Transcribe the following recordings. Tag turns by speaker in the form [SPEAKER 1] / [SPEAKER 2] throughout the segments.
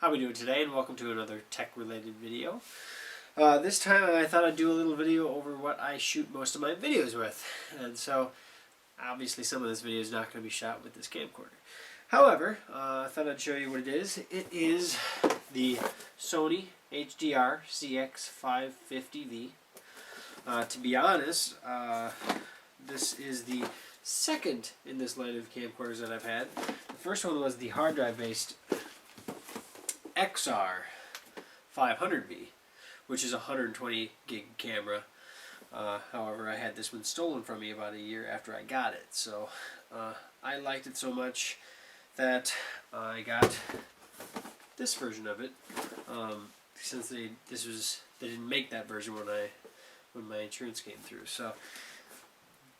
[SPEAKER 1] How we doing today, and welcome to another tech-related video. This time I thought I'd do a little video over what I shoot most of my videos with. And so, obviously some of this video is not going to be shot with this camcorder. However, I thought I'd show you what it is. It is the Sony HDR CX550V. To be honest, this is the second in this line of camcorders that I've had. The first one was the hard drive based XR500V, which is a 120 gig camera. However, I had this one stolen from me about a year after I got it, so I liked it so much that I got this version of it. Since they didn't make that version when my insurance came through, so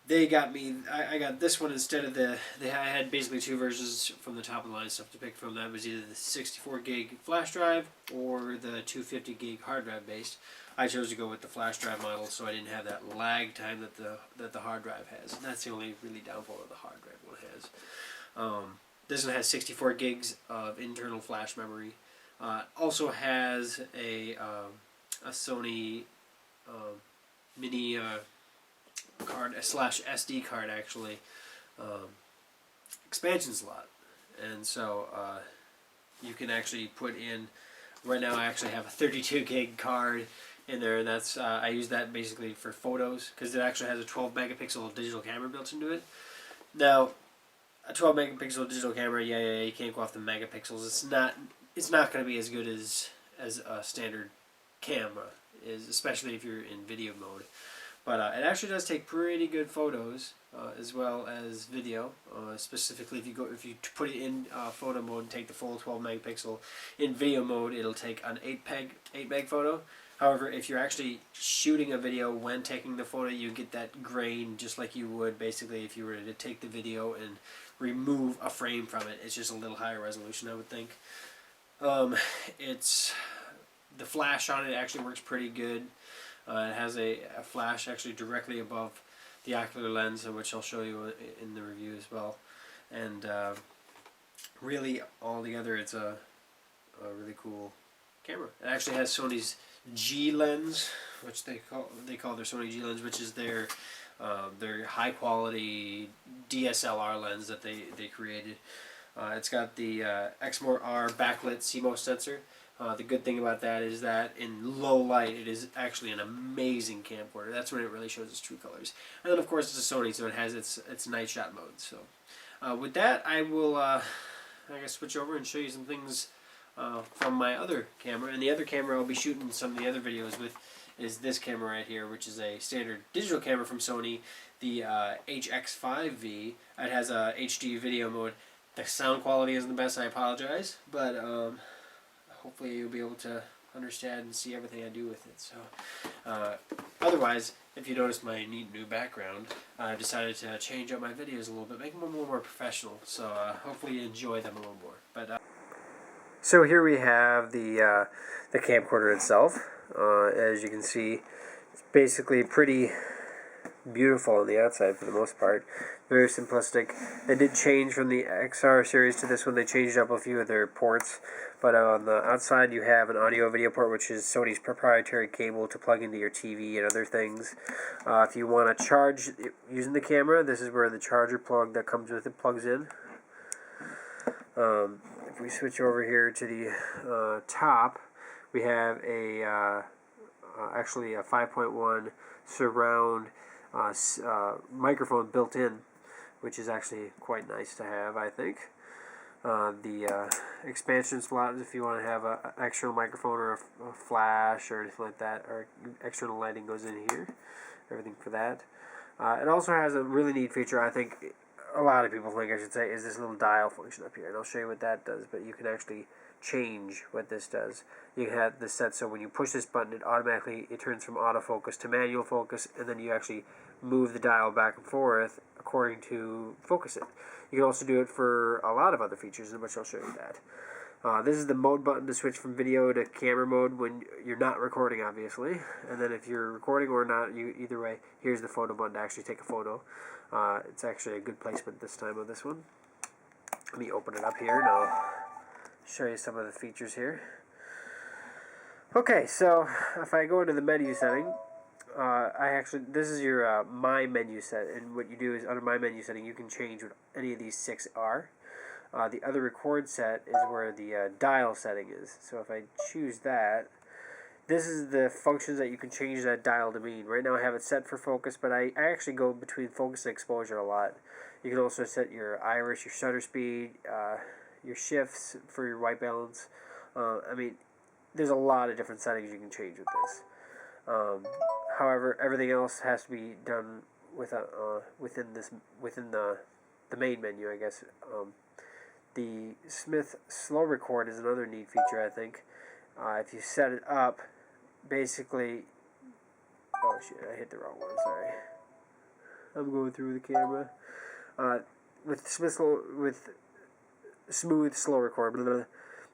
[SPEAKER 1] they got me. I got this one instead of I had basically two versions from the top of the line stuff to pick from. That was either the 64 gig flash drive or the 250 gig hard drive based. I chose to go with the flash drive model, so I didn't have that lag time that the hard drive has. And that's the only really downfall that the hard drive one has. This one has 64 gigs of internal flash memory. Also has a Sony mini card / SD card actually, expansion slot, and so you can actually put in. Right now, I actually have a 32 gig card in there, and that's I use that basically for photos because it actually has a 12 megapixel digital camera built into it. Now, a 12 megapixel digital camera, yeah, you can't go off the megapixels. It's not going to be as good as a standard camera is, especially if you're in video mode. But it actually does take pretty good photos as well as video. Specifically, if you put it in photo mode and take the full 12 megapixel, in video mode it'll take an 8 meg photo. However, if you're actually shooting a video when taking the photo, you get that grain just like you would basically if you were to take the video and remove a frame from it. It's just a little higher resolution, I would think. The flash on it actually works pretty good. It has a flash actually directly above the ocular lens, which I'll show you in the review as well. And really, altogether, it's a really cool camera. It actually has Sony's G lens, which they call their Sony G lens, which is their high quality DSLR lens that they created. It's got the Exmor-R backlit CMOS sensor. The good thing about that is that in low light, it is actually an amazing camcorder. That's when it really shows its true colors. And then, of course, it's a Sony, so it has its night shot mode. So, with that, I will, I guess, switch over and show you some things from my other camera. And the other camera I'll be shooting some of the other videos with is this camera right here, which is a standard digital camera from Sony, the HX5V. It has a HD video mode. The sound quality isn't the best, I apologize, but hopefully you'll be able to understand and see everything I do with it. So, otherwise, if you notice my neat new background, I've decided to change up my videos a little bit, make them a little more professional. So hopefully you enjoy them a little more. But so here we have the camcorder itself. As you can see, it's basically pretty beautiful on the outside for the most part. Very simplistic. They did change from the XR series to this one. They changed up a few of their ports. But on the outside you have an audio-video port, which is Sony's proprietary cable to plug into your TV and other things. If you want to charge using the camera, this is where the charger plug that comes with it plugs in. If we switch over here to the top, we have actually a 5.1 surround microphone built in, which is actually quite nice to have, I think. The expansion slot is if you want to have an external microphone or a flash or anything like that, or external lighting goes in here. Everything for that. It also has a really neat feature, I think a lot of people think I should say, is this little dial function up here. And I'll show you what that does, but you can actually change what this does. You can have this set so when you push this button, it turns from autofocus to manual focus, and then you actually move the dial back and forth according to focus it. You can also do it for a lot of other features, which I'll show you that. This is the mode button to switch from video to camera mode when you're not recording, obviously. And then if you're recording or not, either way, here's the photo button to actually take a photo. It's actually a good placement this time of this one. Let me open it up here now. show you some of the features here. Okay, so if I go into the menu setting, this is your My menu set, and what you do is under My menu setting, you can change what any of these 6 are. The other record set is where the dial setting is. So if I choose that, this is the functions that you can change that dial to mean. Right now I have it set for focus, but I actually go between focus and exposure a lot. You can also set your iris, your shutter speed, your shifts for your white balance. I mean, there's a lot of different settings you can change with this. However, everything else has to be done with within the main menu, I guess. The Smith slow record is another neat feature, I think. If you set it up, basically, oh shit, I hit the wrong one. Sorry, I'm going through the camera. With smooth slow record, blah, blah,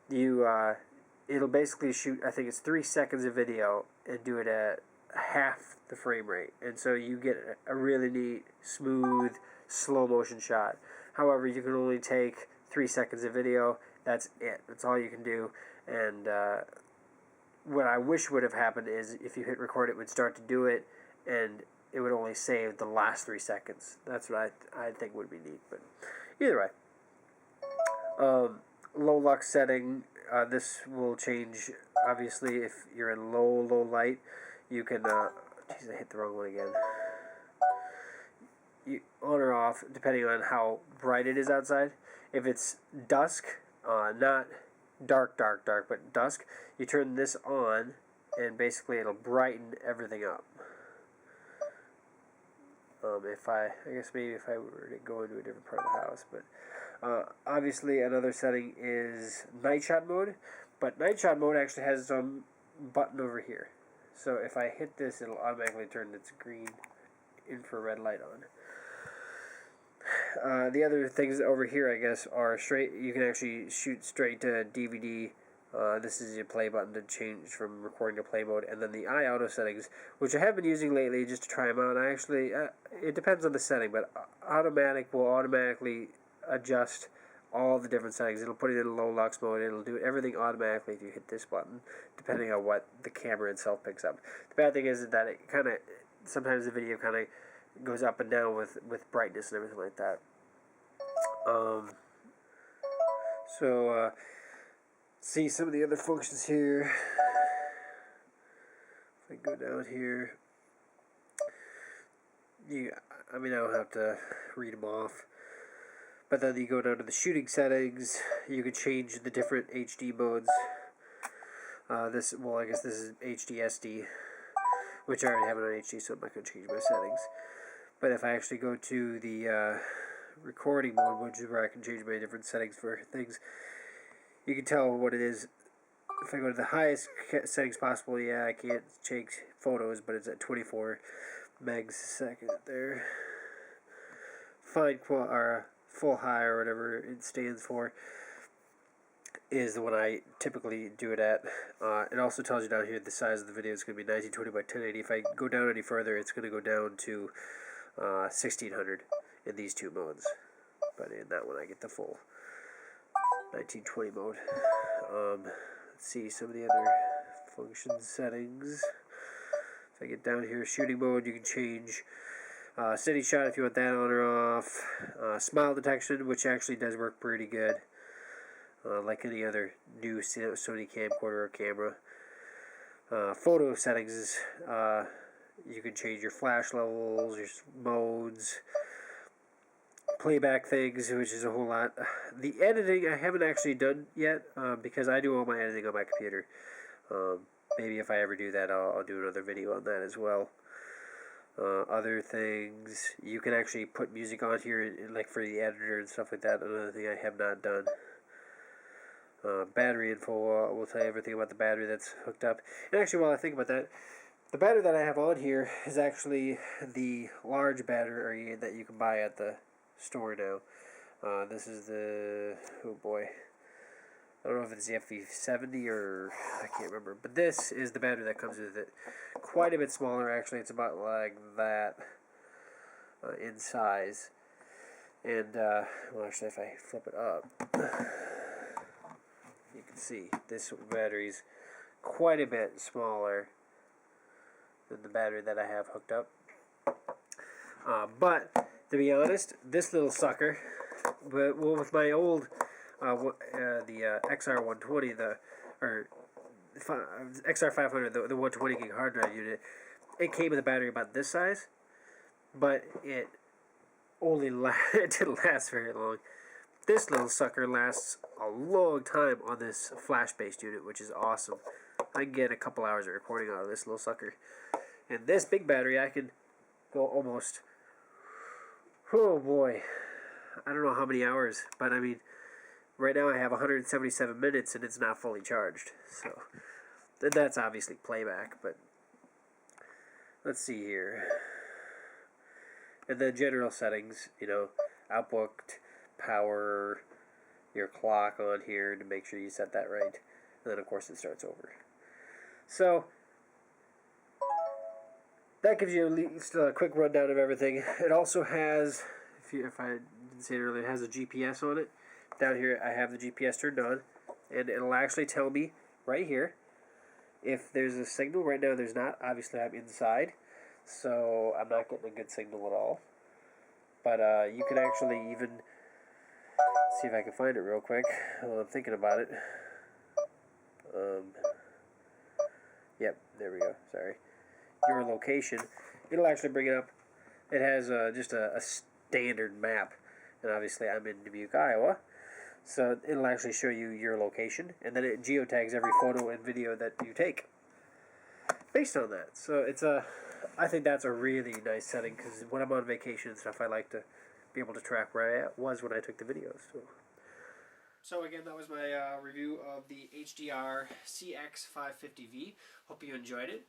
[SPEAKER 1] blah, it'll basically shoot, I think it's 3 seconds of video and do it at half the frame rate, and so you get a really neat, smooth, slow motion shot. However, you can only take 3 seconds of video. That's it. That's all you can do. And what I wish would have happened is if you hit record, it would start to do it, and it would only save the last 3 seconds. That's what I think would be neat. But either way, low lux setting. This will change, obviously, if you're in low light. You can, geez, I hit the wrong one again. On or off, depending on how bright it is outside. If it's dusk, not dark, but dusk, you turn this on, and basically it'll brighten everything up. I guess maybe if I were to go into a different part of the house, but obviously another setting is night shot mode, but night shot mode actually has its own button over here. So if I hit this, it'll automatically turn its green infrared light on. The other things over here, I guess, are straight. You can actually shoot straight to DVD. This is your play button to change from recording to play mode, and then the eye auto settings, which I have been using lately just to try them out. I actually, it depends on the setting, but automatic will automatically adjust all the different settings. It'll put it in low lux mode. It'll do everything automatically if you hit this button, depending on what the camera itself picks up. The bad thing is that it kind of, sometimes the video kind of goes up and down with brightness and everything like that. See some of the other functions here. If I go down here, I don't have to read them off. But then you go down to the shooting settings. You can change the different HD modes. I guess this is HD SD, which I already have it on HD, so I'm not going to change my settings. But if I actually go to the recording mode, which is where I can change my different settings for things, you can tell what it is. If I go to the highest settings possible, I can't change photos, but it's at 24 megs a second there. Fine or full high, or whatever it stands for, is the one I typically do it at. It also tells you down here the size of the video is going to be 1920 by 1080. If I go down any further, it's going to go down to 1600 in these two modes. But in that one, I get the full 1920 mode. Let's see some of the other function settings. If I get down here, shooting mode, you can change steady shot if you want that on or off. Smile detection, which actually does work pretty good, like any other new Sony camcorder or camera. Photo settings is you can change your flash levels, your modes, playback things, which is a whole lot. The editing I haven't actually done yet because I do all my editing on my computer. Maybe if I ever do that, I'll do another video on that as well. Other things, you can actually put music on here, like for the editor and stuff like that. Another thing I have not done. Battery info, will tell you everything about the battery that's hooked up. And actually, while I think about that, the battery that I have on here is actually the large battery that you can buy at the store now. This is the, oh boy, I don't know if it's the FV70 or I can't remember, but this is the battery that comes with it. Quite a bit smaller, actually. It's about like that in size. And well, actually, if I flip it up, see, this battery's quite a bit smaller than the battery that I have hooked up. But to be honest, this little sucker, with my old the XR120, XR500, the 120 gig hard drive unit, it came with a battery about this size, but it it didn't last very long. This little sucker lasts a long time on this flash-based unit, which is awesome. I can get a couple hours of recording out of this little sucker. And this big battery, I can go almost, oh boy, I don't know how many hours, but I mean, right now I have 177 minutes and it's not fully charged. So that's obviously playback, but let's see here. And then general settings, you know, outbooked, power, your clock on here to make sure you set that right. And then of course it starts over. So that gives you at least a quick rundown of everything. It also has, if I didn't say it earlier, it has a GPS on it. Down here I have the GPS turned on, and it'll actually tell me right here if there's a signal. Right now there's not. Obviously I'm inside, so I'm not getting a good signal at all. But you can actually even see if I can find it real quick while I'm thinking about it. Yep, there we go. Sorry. Your location. It'll actually bring it up. It has just a standard map, and obviously I'm in Dubuque, Iowa. So it'll actually show you your location, and then it geotags every photo and video that you take based on that. So it's I think that's a really nice setting, because when I'm on vacation and stuff, I like to be able to track where I was when I took the videos. So again, that was my review of the HDR CX550V. Hope you enjoyed it.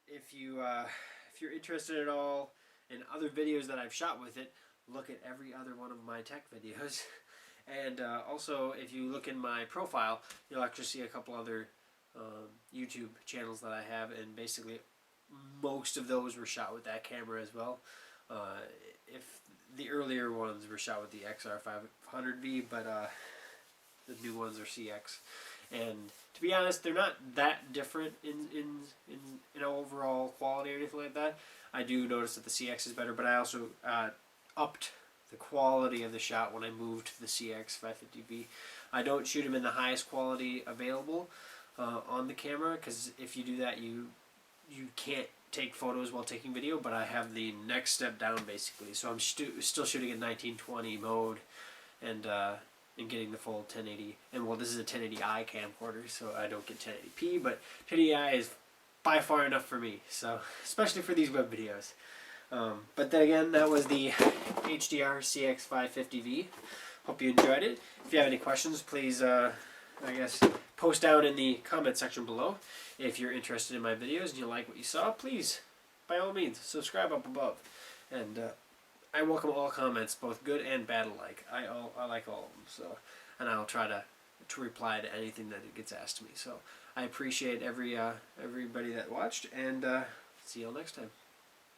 [SPEAKER 1] If you're interested at all in other videos that I've shot with it, look at every other one of my tech videos. And also, if you look in my profile, you'll actually see a couple other YouTube channels that I have, and basically most of those were shot with that camera as well. If the earlier ones were shot with the XR500V, but the new ones are CX. And to be honest, they're not that different in overall quality or anything like that. I do notice that the CX is better, but I also upped the quality of the shot when I moved to the CX550V. I don't shoot them in the highest quality available on the camera, because if you do that, you can't take photos while taking video, but I have the next step down basically. So I'm still shooting in 1920 mode, and getting the full 1080. And well, this is a 1080i camcorder, so I don't get 1080p, but 1080i is by far enough for me. So especially for these web videos. But then again, that was the HDR CX550V. Hope you enjoyed it. If you have any questions, please, I guess, post down in the comment section below. If you're interested in my videos and you like what you saw, please, by all means, subscribe up above. And I welcome all comments, both good and bad alike. I like all of them. So, and I'll try to reply to anything that gets asked to me. So I appreciate everybody that watched, and see you all next time.